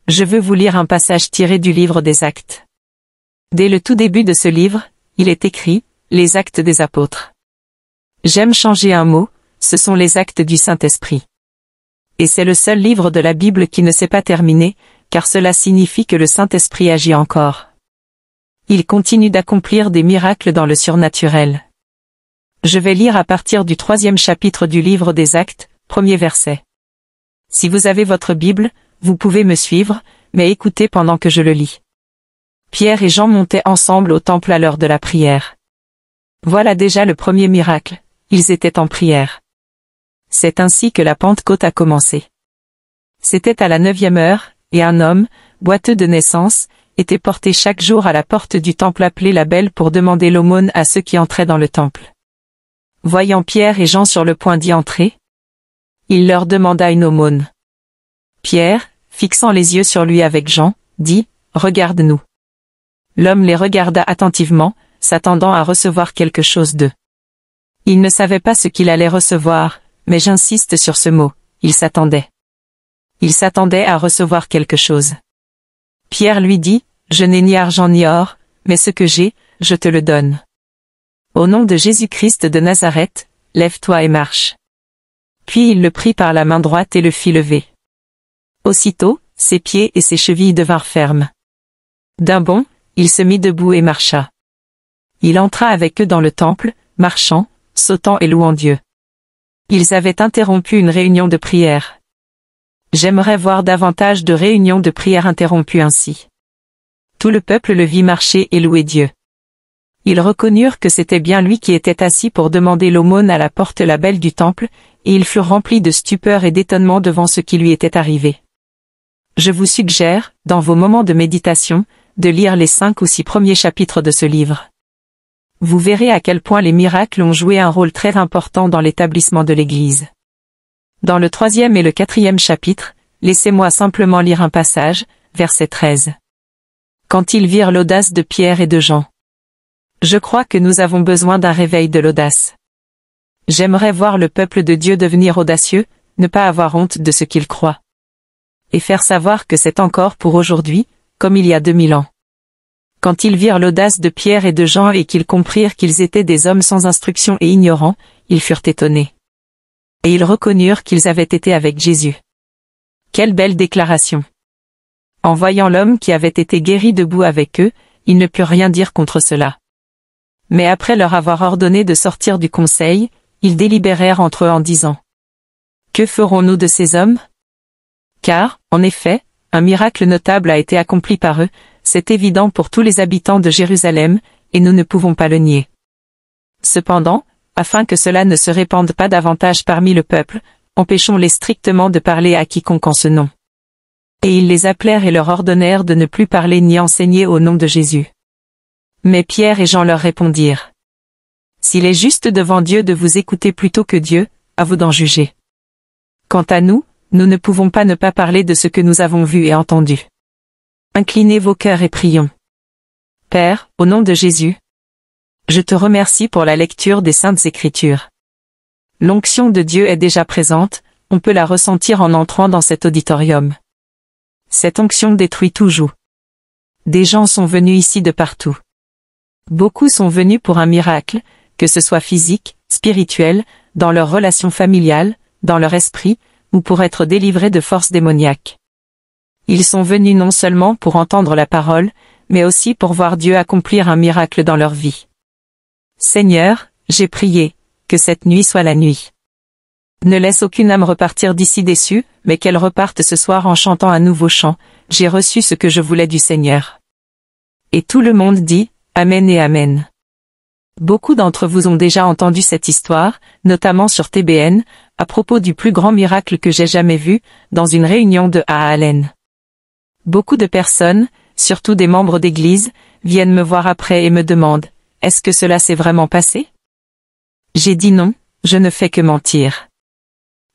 Je veux vous lire un passage tiré du livre des Actes. Dès le tout début de ce livre, il est écrit « Les Actes des Apôtres ». J'aime changer un mot, ce sont les Actes du Saint-Esprit. Et c'est le seul livre de la Bible qui ne s'est pas terminé, car cela signifie que le Saint-Esprit agit encore. Il continue d'accomplir des miracles dans le surnaturel. Je vais lire à partir du 3e chapitre du livre des Actes, 1er verset. Si vous avez votre Bible, vous pouvez me suivre, mais écoutez pendant que je le lis. Pierre et Jean montaient ensemble au temple à l'heure de la prière. Voilà déjà le premier miracle, ils étaient en prière. C'est ainsi que la Pentecôte a commencé. C'était à la 9e heure, et un homme, boiteux de naissance, était porté chaque jour à la porte du temple appelé la Belle pour demander l'aumône à ceux qui entraient dans le temple. Voyant Pierre et Jean sur le point d'y entrer, il leur demanda une aumône. Pierre, fixant les yeux sur lui avec Jean, dit « Regarde-nous ». L'homme les regarda attentivement, s'attendant à recevoir quelque chose d'eux. Il ne savait pas ce qu'il allait recevoir, mais j'insiste sur ce mot, il s'attendait. Il s'attendait à recevoir quelque chose. Pierre lui dit « Je n'ai ni argent ni or, mais ce que j'ai, je te le donne. Au nom de Jésus-Christ de Nazareth, lève-toi et marche. » Puis il le prit par la main droite et le fit lever. Aussitôt, ses pieds et ses chevilles devinrent fermes. D'un bond, il se mit debout et marcha. Il entra avec eux dans le temple, marchant, sautant et louant Dieu. Ils avaient interrompu une réunion de prière. J'aimerais voir davantage de réunions de prière interrompues ainsi. Tout le peuple le vit marcher et louer Dieu. Ils reconnurent que c'était bien lui qui était assis pour demander l'aumône à la porte la Belle du temple, et ils furent remplis de stupeur et d'étonnement devant ce qui lui était arrivé. Je vous suggère, dans vos moments de méditation, de lire les 5 ou 6 premiers chapitres de ce livre. Vous verrez à quel point les miracles ont joué un rôle très important dans l'établissement de l'Église. Dans le 3e et le 4e chapitre, laissez-moi simplement lire un passage, verset 13. Quand ils virent l'audace de Pierre et de Jean. Je crois que nous avons besoin d'un réveil de l'audace. J'aimerais voir le peuple de Dieu devenir audacieux, ne pas avoir honte de ce qu'il croit. Et faire savoir que c'est encore pour aujourd'hui, comme il y a 2000 ans. Quand ils virent l'audace de Pierre et de Jean et qu'ils comprirent qu'ils étaient des hommes sans instruction et ignorants, ils furent étonnés. Et ils reconnurent qu'ils avaient été avec Jésus. Quelle belle déclaration! En voyant l'homme qui avait été guéri debout avec eux, ils ne purent rien dire contre cela. Mais après leur avoir ordonné de sortir du conseil, ils délibérèrent entre eux en disant « Que ferons-nous de ces hommes ? Car, en effet, un miracle notable a été accompli par eux, c'est évident pour tous les habitants de Jérusalem, et nous ne pouvons pas le nier. Cependant, afin que cela ne se répande pas davantage parmi le peuple, empêchons-les strictement de parler à quiconque en ce nom. » Et ils les appelèrent et leur ordonnèrent de ne plus parler ni enseigner au nom de Jésus. Mais Pierre et Jean leur répondirent « S'il est juste devant Dieu de vous écouter plutôt que Dieu, à vous d'en juger. Quant à nous, nous ne pouvons pas ne pas parler de ce que nous avons vu et entendu. Inclinez vos cœurs et prions. Père, au nom de Jésus, je te remercie pour la lecture des Saintes Écritures. L'onction de Dieu est déjà présente, on peut la ressentir en entrant dans cet auditorium. Cette onction détruit tout joug. Des gens sont venus ici de partout. Beaucoup sont venus pour un miracle, que ce soit physique, spirituel, dans leur relation familiale, dans leur esprit, ou pour être délivrés de forces démoniaques. Ils sont venus non seulement pour entendre la parole, mais aussi pour voir Dieu accomplir un miracle dans leur vie. Seigneur, j'ai prié, que cette nuit soit la nuit. Ne laisse aucune âme repartir d'ici déçue, mais qu'elle reparte ce soir en chantant un nouveau chant, j'ai reçu ce que je voulais du Seigneur. Et tout le monde dit, Amen et Amen. Beaucoup d'entre vous ont déjà entendu cette histoire, notamment sur TBN, à propos du plus grand miracle que j'ai jamais vu, dans une réunion de Allen. Beaucoup de personnes, surtout des membres d'église, viennent me voir après et me demandent, est-ce que cela s'est vraiment passé? J'ai dit non, je ne fais que mentir.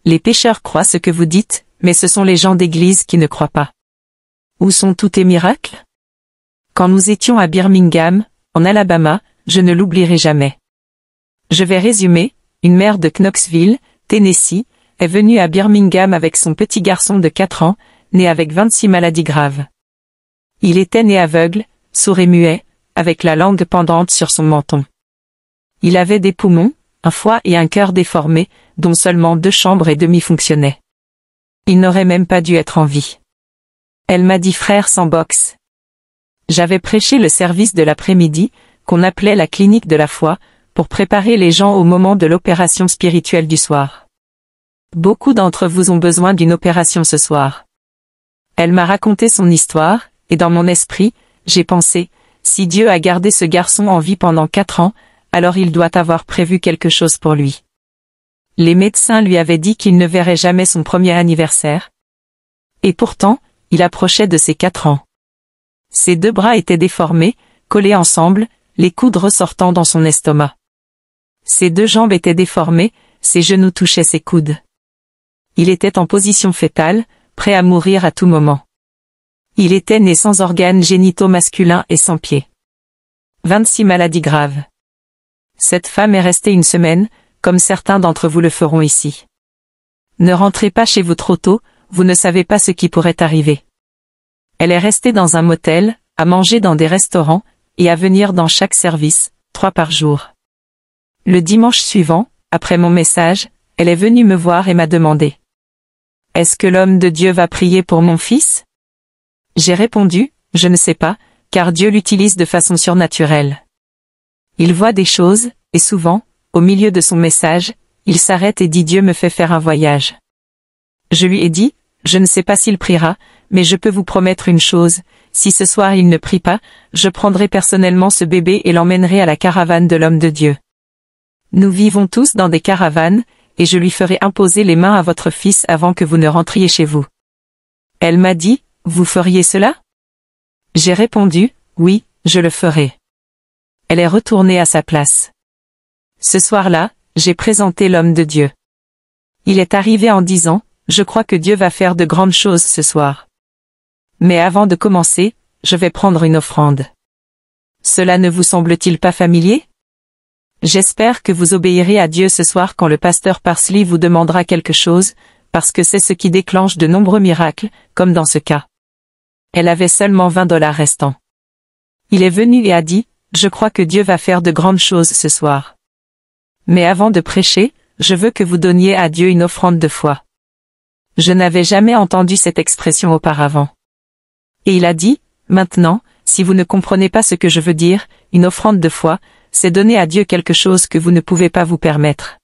Les pécheurs croient ce que vous dites, mais ce sont les gens d'église qui ne croient pas. Où sont tous tes miracles? Quand nous étions à Birmingham, en Alabama, je ne l'oublierai jamais. Je vais résumer, une mère de Knoxville, Tennessee, est venue à Birmingham avec son petit garçon de 4 ans, né avec 26 maladies graves. Il était né aveugle, sourd et muet, avec la langue pendante sur son menton. Il avait des poumons, un foie et un cœur déformés, dont seulement 2 chambres et demie fonctionnaient. Il n'aurait même pas dû être en vie. Elle m'a dit frère sans boxe. J'avais prêché le service de l'après-midi, qu'on appelait la clinique de la foi, pour préparer les gens au moment de l'opération spirituelle du soir. Beaucoup d'entre vous ont besoin d'une opération ce soir. Elle m'a raconté son histoire, et dans mon esprit, j'ai pensé, si Dieu a gardé ce garçon en vie pendant 4 ans, alors il doit avoir prévu quelque chose pour lui. Les médecins lui avaient dit qu'il ne verrait jamais son premier anniversaire. Et pourtant, il approchait de ses 4 ans. Ses 2 bras étaient déformés, collés ensemble, les coudes ressortant dans son estomac. Ses 2 jambes étaient déformées, ses genoux touchaient ses coudes. Il était en position fœtale, prêt à mourir à tout moment. Il était né sans organes génitaux masculins et sans pieds. 26 maladies graves. Cette femme est restée 1 semaine, comme certains d'entre vous le feront ici. Ne rentrez pas chez vous trop tôt, vous ne savez pas ce qui pourrait arriver. Elle est restée dans un motel, à manger dans des restaurants, et à venir dans chaque service, 3 par jour. Le dimanche suivant, après mon message, elle est venue me voir et m'a demandé: « Est-ce que l'homme de Dieu va prier pour mon fils ?» J'ai répondu, je ne sais pas, car Dieu l'utilise de façon surnaturelle. Il voit des choses, et souvent, au milieu de son message, il s'arrête et dit Dieu me fait faire un voyage. Je lui ai dit, je ne sais pas s'il priera, mais je peux vous promettre une chose, si ce soir il ne prie pas, je prendrai personnellement ce bébé et l'emmènerai à la caravane de l'homme de Dieu. Nous vivons tous dans des caravanes, et je lui ferai imposer les mains à votre fils avant que vous ne rentriez chez vous. Elle m'a dit, vous feriez cela? J'ai répondu, oui, je le ferai. Elle est retournée à sa place. Ce soir-là, j'ai présenté l'homme de Dieu. Il est arrivé en disant, je crois que Dieu va faire de grandes choses ce soir. Mais avant de commencer, je vais prendre une offrande. Cela ne vous semble-t-il pas familier? J'espère que vous obéirez à Dieu ce soir quand le pasteur Parsley vous demandera quelque chose, parce que c'est ce qui déclenche de nombreux miracles, comme dans ce cas. Elle avait seulement $20 restants. Il est venu et a dit, je crois que Dieu va faire de grandes choses ce soir. Mais avant de prêcher, je veux que vous donniez à Dieu une offrande de foi. Je n'avais jamais entendu cette expression auparavant. Et il a dit, maintenant, si vous ne comprenez pas ce que je veux dire, une offrande de foi, c'est donner à Dieu quelque chose que vous ne pouvez pas vous permettre.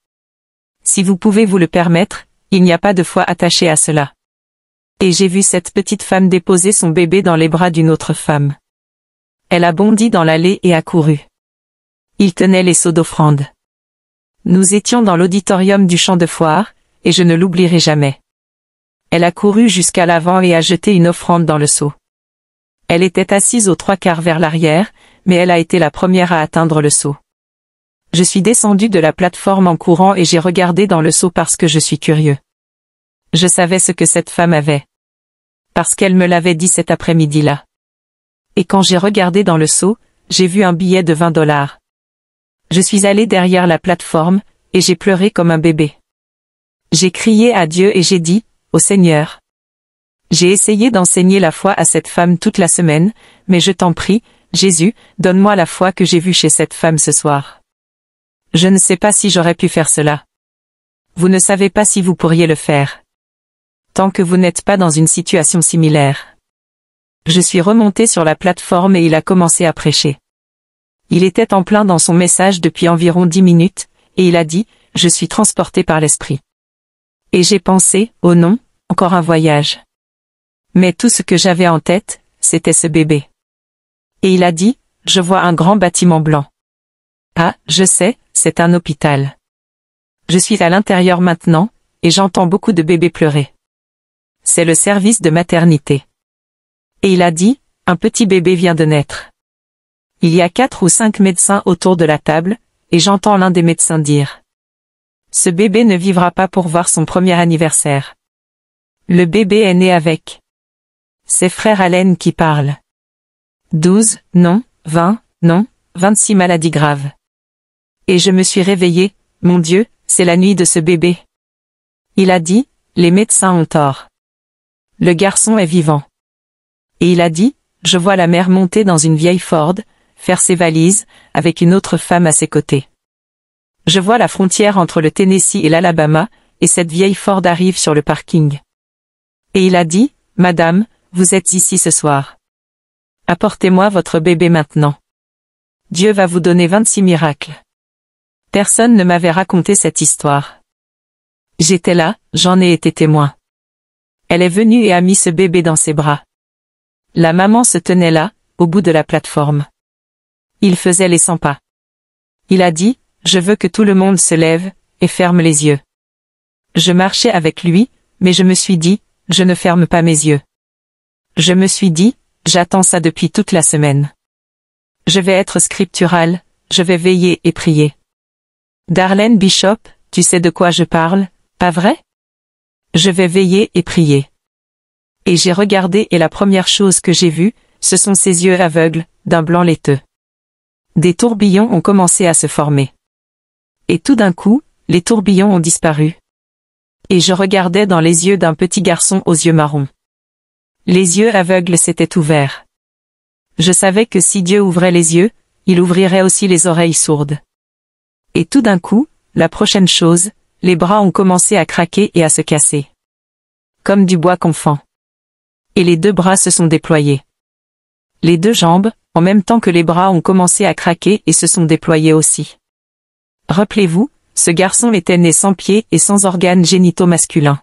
Si vous pouvez vous le permettre, il n'y a pas de foi attachée à cela. Et j'ai vu cette petite femme déposer son bébé dans les bras d'une autre femme. Elle a bondi dans l'allée et a couru. Il tenait les seaux d'offrande. Nous étions dans l'auditorium du champ de foire, et je ne l'oublierai jamais. Elle a couru jusqu'à l'avant et a jeté une offrande dans le seau. Elle était assise aux 3/4 vers l'arrière, mais elle a été la première à atteindre le seau. Je suis descendu de la plateforme en courant et j'ai regardé dans le seau parce que je suis curieux. Je savais ce que cette femme avait. Parce qu'elle me l'avait dit cet après-midi-là. Et quand j'ai regardé dans le seau, j'ai vu un billet de $20. Je suis allé derrière la plateforme, et j'ai pleuré comme un bébé. J'ai crié à Dieu et j'ai dit, ô Seigneur. J'ai essayé d'enseigner la foi à cette femme toute la semaine, mais je t'en prie, Jésus, donne-moi la foi que j'ai vue chez cette femme ce soir. Je ne sais pas si j'aurais pu faire cela. Vous ne savez pas si vous pourriez le faire. Tant que vous n'êtes pas dans une situation similaire. Je suis remonté sur la plateforme et il a commencé à prêcher. Il était en plein dans son message depuis environ 10 minutes, et il a dit, je suis transporté par l'esprit. Et j'ai pensé, oh non, encore un voyage. Mais tout ce que j'avais en tête, c'était ce bébé. Et il a dit, je vois un grand bâtiment blanc. Ah, je sais, c'est un hôpital. Je suis à l'intérieur maintenant, et j'entends beaucoup de bébés pleurer. C'est le service de maternité. Et il a dit, un petit bébé vient de naître. Il y a 4 ou 5 médecins autour de la table, et j'entends l'un des médecins dire. Ce bébé ne vivra pas pour voir son premier anniversaire. Le bébé est né avec. C'est frère Allen qui parle. 12, non, 20, non, 26 maladies graves. Et je me suis réveillé, mon Dieu, c'est la nuit de ce bébé. Il a dit, les médecins ont tort. Le garçon est vivant. Et il a dit, je vois la mère monter dans une vieille Ford, faire ses valises, avec une autre femme à ses côtés. Je vois la frontière entre le Tennessee et l'Alabama, et cette vieille Ford arrive sur le parking. Et il a dit, Madame, vous êtes ici ce soir. Apportez-moi votre bébé maintenant. Dieu va vous donner 26 miracles. Personne ne m'avait raconté cette histoire. J'étais là, j'en ai été témoin. Elle est venue et a mis ce bébé dans ses bras. La maman se tenait là, au bout de la plateforme. Il faisait les 100 pas. Il a dit, je veux que tout le monde se lève, et ferme les yeux. Je marchais avec lui, mais je me suis dit, je ne ferme pas mes yeux. Je me suis dit, j'attends ça depuis toute la semaine. Je vais être scriptural, je vais veiller et prier. Darlene Bishop, tu sais de quoi je parle, pas vrai? Je vais veiller et prier. Et j'ai regardé et la première chose que j'ai vue, ce sont ses yeux aveugles, d'un blanc laiteux. Des tourbillons ont commencé à se former. Et tout d'un coup, les tourbillons ont disparu. Et je regardais dans les yeux d'un petit garçon aux yeux marrons. Les yeux aveugles s'étaient ouverts. Je savais que si Dieu ouvrait les yeux, il ouvrirait aussi les oreilles sourdes. Et tout d'un coup, la prochaine chose, les bras ont commencé à craquer et à se casser. Comme du bois confend. Et les deux bras se sont déployés. Les deux jambes, en même temps que les bras ont commencé à craquer et se sont déployés aussi. Rappelez-vous, ce garçon était né sans pieds et sans organes génitaux masculins.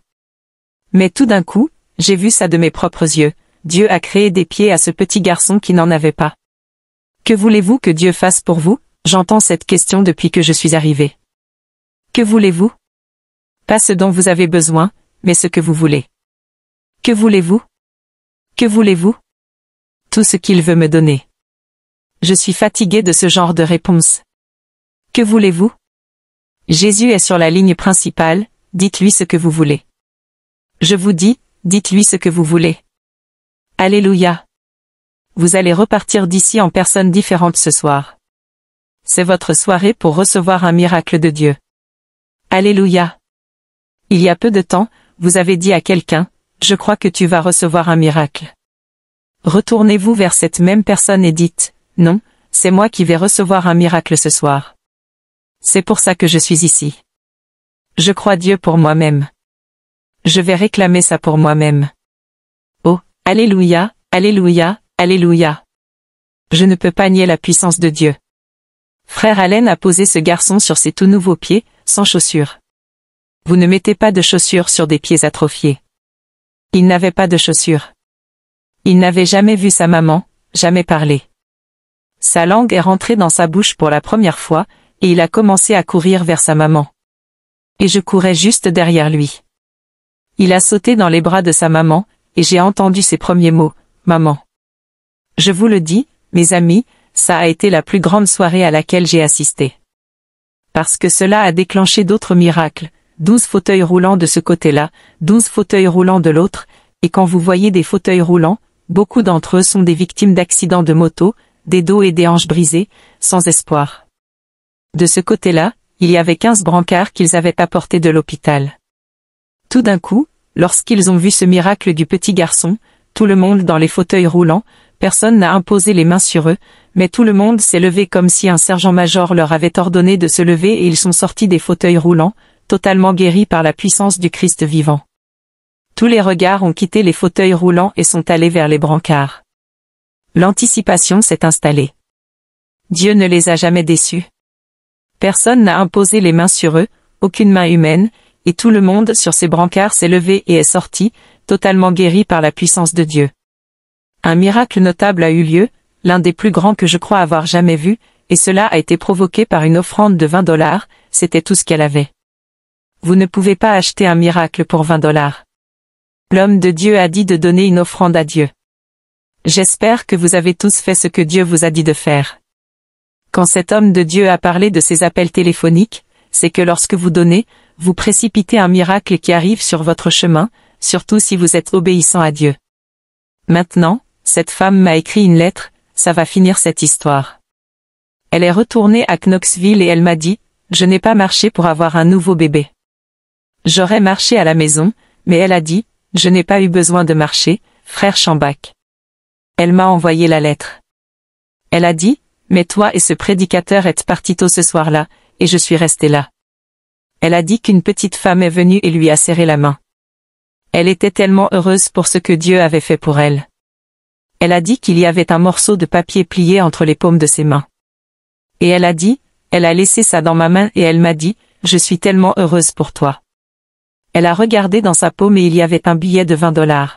Mais tout d'un coup, j'ai vu ça de mes propres yeux, Dieu a créé des pieds à ce petit garçon qui n'en avait pas. Que voulez-vous que Dieu fasse pour vous? J'entends cette question depuis que je suis arrivé. Que voulez-vous? Pas ce dont vous avez besoin, mais ce que vous voulez. Que voulez-vous? Que voulez-vous? Tout ce qu'il veut me donner. Je suis fatigué de ce genre de réponse. Que voulez-vous? Jésus est sur la ligne principale, dites-lui ce que vous voulez. Je vous dis, dites-lui ce que vous voulez. Alléluia. Vous allez repartir d'ici en personnes différentes ce soir. C'est votre soirée pour recevoir un miracle de Dieu. Alléluia. Il y a peu de temps, vous avez dit à quelqu'un, je crois que tu vas recevoir un miracle. Retournez-vous vers cette même personne et dites, non, c'est moi qui vais recevoir un miracle ce soir. C'est pour ça que je suis ici. Je crois Dieu pour moi-même. Je vais réclamer ça pour moi-même. Oh, alléluia, alléluia, alléluia. Je ne peux pas nier la puissance de Dieu. Frère Allen a posé ce garçon sur ses tout nouveaux pieds, sans chaussures. Vous ne mettez pas de chaussures sur des pieds atrophiés. Il n'avait pas de chaussures. Il n'avait jamais vu sa maman, jamais parlé. Sa langue est rentrée dans sa bouche pour la première fois, et il a commencé à courir vers sa maman. Et je courais juste derrière lui. Il a sauté dans les bras de sa maman, et j'ai entendu ses premiers mots, « Maman ». Je vous le dis, mes amis, ça a été la plus grande soirée à laquelle j'ai assisté. Parce que cela a déclenché d'autres miracles, 12 fauteuils roulants de ce côté-là, 12 fauteuils roulants de l'autre, et quand vous voyez des fauteuils roulants, beaucoup d'entre eux sont des victimes d'accidents de moto, des dos et des hanches brisées, sans espoir. De ce côté-là, il y avait 15 brancards qu'ils avaient apportés de l'hôpital. Tout d'un coup, lorsqu'ils ont vu ce miracle du petit garçon, tout le monde dans les fauteuils roulants, personne n'a imposé les mains sur eux, mais tout le monde s'est levé comme si un sergent-major leur avait ordonné de se lever et ils sont sortis des fauteuils roulants, totalement guéris par la puissance du Christ vivant. Tous les regards ont quitté les fauteuils roulants et sont allés vers les brancards. L'anticipation s'est installée. Dieu ne les a jamais déçus. Personne n'a imposé les mains sur eux, aucune main humaine, et tout le monde sur ces brancards s'est levé et est sorti, totalement guéri par la puissance de Dieu. Un miracle notable a eu lieu, l'un des plus grands que je crois avoir jamais vu, et cela a été provoqué par une offrande de $20, c'était tout ce qu'elle avait. Vous ne pouvez pas acheter un miracle pour $20. L'homme de Dieu a dit de donner une offrande à Dieu. J'espère que vous avez tous fait ce que Dieu vous a dit de faire. Quand cet homme de Dieu a parlé de ses appels téléphoniques, c'est que lorsque vous donnez, vous précipitez un miracle qui arrive sur votre chemin, surtout si vous êtes obéissant à Dieu. Maintenant, cette femme m'a écrit une lettre, ça va finir cette histoire. Elle est retournée à Knoxville et elle m'a dit, je n'ai pas marché pour avoir un nouveau bébé. J'aurais marché à la maison, mais elle a dit, Je n'ai pas eu besoin de marcher, frère Schambach. Elle m'a envoyé la lettre. Elle a dit, mais toi et ce prédicateur êtes partis tôt ce soir-là, et je suis resté là. Elle a dit qu'une petite femme est venue et lui a serré la main. Elle était tellement heureuse pour ce que Dieu avait fait pour elle. Elle a dit qu'il y avait un morceau de papier plié entre les paumes de ses mains. Et elle a dit, elle a laissé ça dans ma main et elle m'a dit, je suis tellement heureuse pour toi. Elle a regardé dans sa paume et il y avait un billet de $20.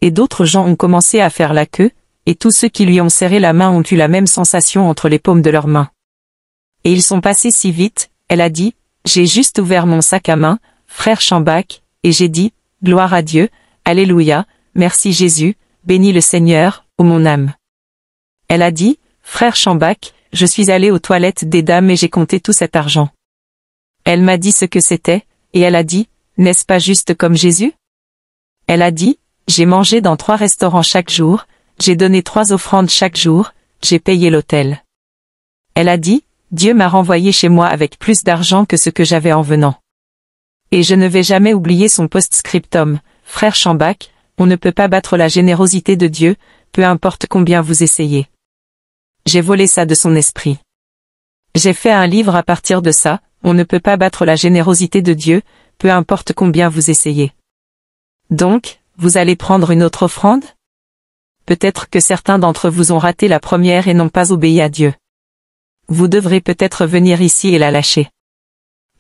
Et d'autres gens ont commencé à faire la queue, et tous ceux qui lui ont serré la main ont eu la même sensation entre les paumes de leurs mains. Et ils sont passés si vite, elle a dit, j'ai juste ouvert mon sac à main, frère Schambach, et j'ai dit, gloire à Dieu, alléluia, merci Jésus, bénis le Seigneur, ô mon âme. Elle a dit, frère Schambach, je suis allée aux toilettes des dames et j'ai compté tout cet argent. Elle m'a dit ce que c'était, et elle a dit, n'est-ce pas juste comme Jésus? Elle a dit, j'ai mangé dans 3 restaurants chaque jour, j'ai donné 3 offrandes chaque jour, j'ai payé l'hôtel. Elle a dit, Dieu m'a renvoyé chez moi avec plus d'argent que ce que j'avais en venant. Et je ne vais jamais oublier son post-scriptum, frère Schambach, on ne peut pas battre la générosité de Dieu, peu importe combien vous essayez. J'ai volé ça de son esprit. J'ai fait un livre à partir de ça, on ne peut pas battre la générosité de Dieu, peu importe combien vous essayez. Donc, vous allez prendre une autre offrande? Peut-être que certains d'entre vous ont raté la première et n'ont pas obéi à Dieu. Vous devrez peut-être venir ici et la lâcher.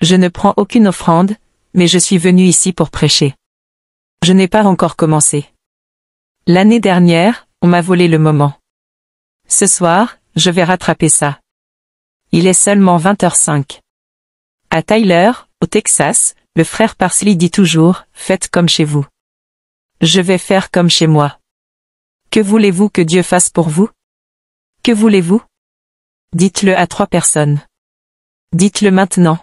Je ne prends aucune offrande, mais je suis venu ici pour prêcher. Je n'ai pas encore commencé. L'année dernière, on m'a volé le moment. Ce soir, je vais rattraper ça. Il est seulement 20h05. À Tyler, au Texas, le frère Parsley dit toujours, faites comme chez vous. Je vais faire comme chez moi. Que voulez-vous que Dieu fasse pour vous? Que voulez-vous? Dites-le à 3 personnes. Dites-le maintenant.